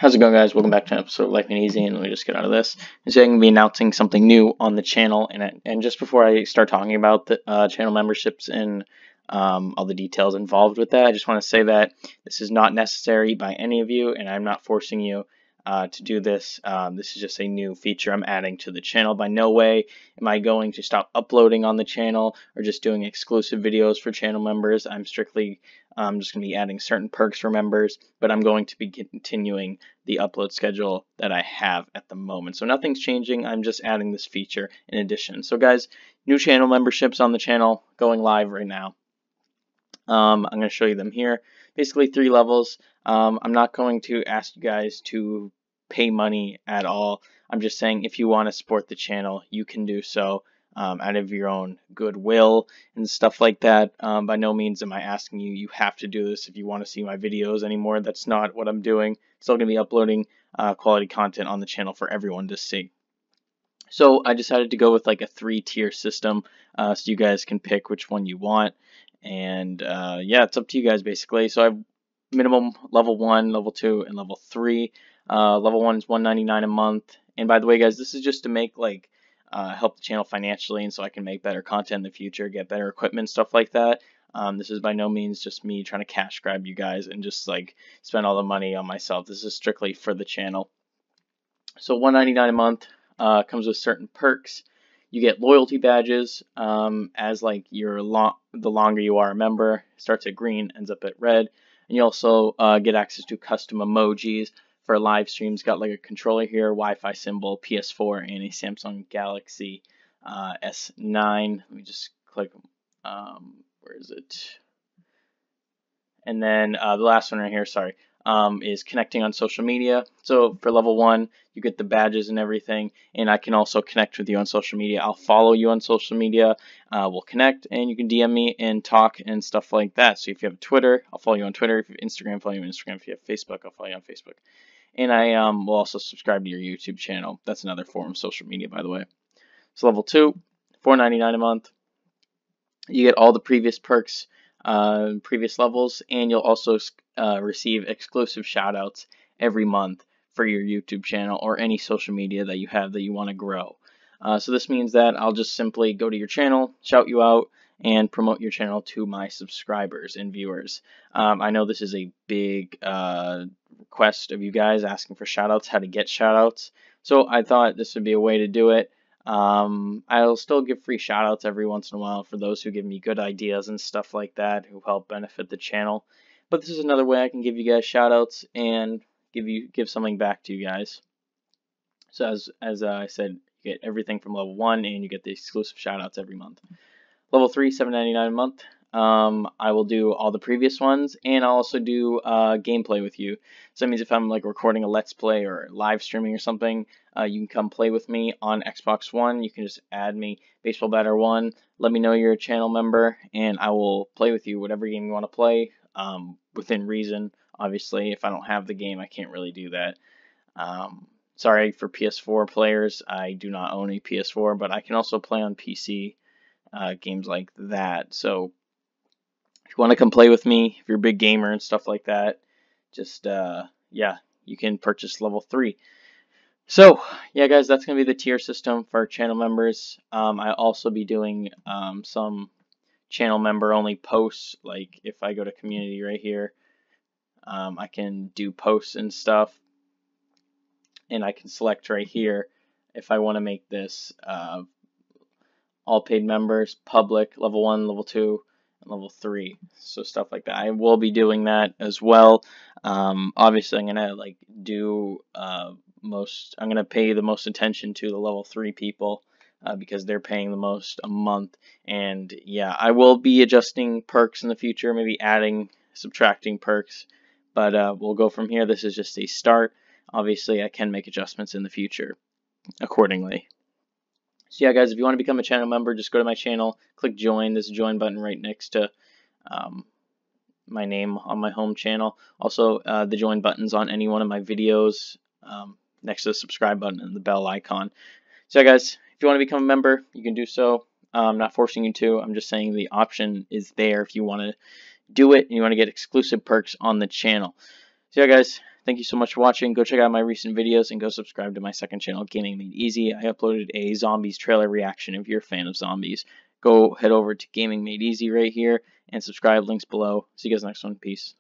How's it going, guys? Welcome back to an episode of Life Made Easy, and let me just get out of this. Today I'm going to be announcing something new on the channel, and just before I start talking about the channel memberships and all the details involved with that, I just want to say that this is not necessary by any of you, and I'm not forcing you to do this. This is just a new feature I'm adding to the channel. By no way am I going to stop uploading on the channel or just doing exclusive videos for channel members. I'm strictly just going to be adding certain perks for members, but I'm going to be continuing the upload schedule that I have at the moment. So nothing's changing. I'm just adding this feature in addition. So guys, new channel memberships on the channel going live right now. I'm going to show you them here. Basically 3 levels. I'm not going to ask you guys to pay money at all. I'm just saying if you want to support the channel, you can do so out of your own goodwill and stuff like that. By no means am I asking you have to do this if you want to see my videos anymore. That's not what I'm doing. Still going to be uploading quality content on the channel for everyone to see. So I decided to go with like a 3-tier system, so you guys can pick which one you want. And yeah, it's up to you guys basically. So I have minimum level 1, level 2, and level 3. Level 1 is $1.99 a month. And by the way, guys, this is just to make like help the channel financially, and so I can make better content in the future, get better equipment, stuff like that. This is by no means just me trying to cash grab you guys and just like spend all the money on myself. This is strictly for the channel. So $1.99 a month comes with certain perks. You get loyalty badges as like the longer you are a member. It starts at green, ends up at red. And you also get access to custom emojis for live streams. Got like a controller here, Wi-Fi symbol, PS4, and a Samsung Galaxy S9. Let me just click. Where is it? And then the last one right here, sorry, is connecting on social media. So for level 1, you get the badges and everything, and I can also connect with you on social media. I'll follow you on social media, we'll connect, and you can DM me and talk and stuff like that. So if you have Twitter, I'll follow you on Twitter. If you have Instagram, I'll follow you on Instagram. If you have Facebook, I'll follow you on Facebook. And I will also subscribe to your YouTube channel. That's another form of social media, by the way. So level 2, $4.99 a month. You get all the previous perks, previous levels, and you'll also receive exclusive shoutouts every month for your YouTube channel or any social media that you have that you want to grow. So this means that I'll just simply go to your channel, shout you out, and promote your channel to my subscribers and viewers. I know this is a big request of you guys asking for shoutouts, how to get shoutouts. So I thought this would be a way to do it. I'll still give free shoutouts every once in a while for those who give me good ideas and stuff like that, who help benefit the channel. But this is another way I can give you guys shoutouts and give something back to you guys. So as I said, you get everything from level 1, and you get the exclusive shoutouts every month. Level 3, $7.99 a month. I will do all the previous ones, and I'll also do gameplay with you. So that means if I'm like recording a Let's Play or live streaming or something, you can come play with me on Xbox One. You can just add me, Baseball Batter 1. Let me know you're a channel member, and I will play with you whatever game you want to play, within reason. Obviously, if I don't have the game, I can't really do that. Sorry for PS4 players, I do not own a PS4, but I can also play on PC games like that. So if you want to come play with me, if you're a big gamer and stuff like that, just yeah, you can purchase level 3. So yeah, guys, that's gonna be the tier system for channel members. I'll also be doing some channel member only posts. Like if I go to community right here, I can do posts and stuff, and I can select right here if I want to make this all paid members, public, level 1, level 2, and level 3. So stuff like that. I will be doing that as well. Obviously, I'm gonna like do I'm gonna pay the most attention to the level 3 people because they're paying the most a month. And yeah, I will be adjusting perks in the future, maybe adding, subtracting perks. But we'll go from here. This is just a start. Obviously, I can make adjustments in the future accordingly. So yeah, guys, if you want to become a channel member, just go to my channel, click join. There's a join button right next to my name on my home channel. Also, the join button's on any one of my videos next to the subscribe button and the bell icon. So yeah, guys, if you want to become a member, you can do so. I'm not forcing you to. I'm just saying the option is there if you want to do it and you want to get exclusive perks on the channel. So yeah, guys, Thank you so much for watching. Go check out my recent videos and go subscribe to my second channel, Gaming Made Easy. I uploaded a zombies trailer reaction. If you're a fan of zombies, go head over to Gaming Made Easy right here and subscribe. Links below. See you guys next one. Peace.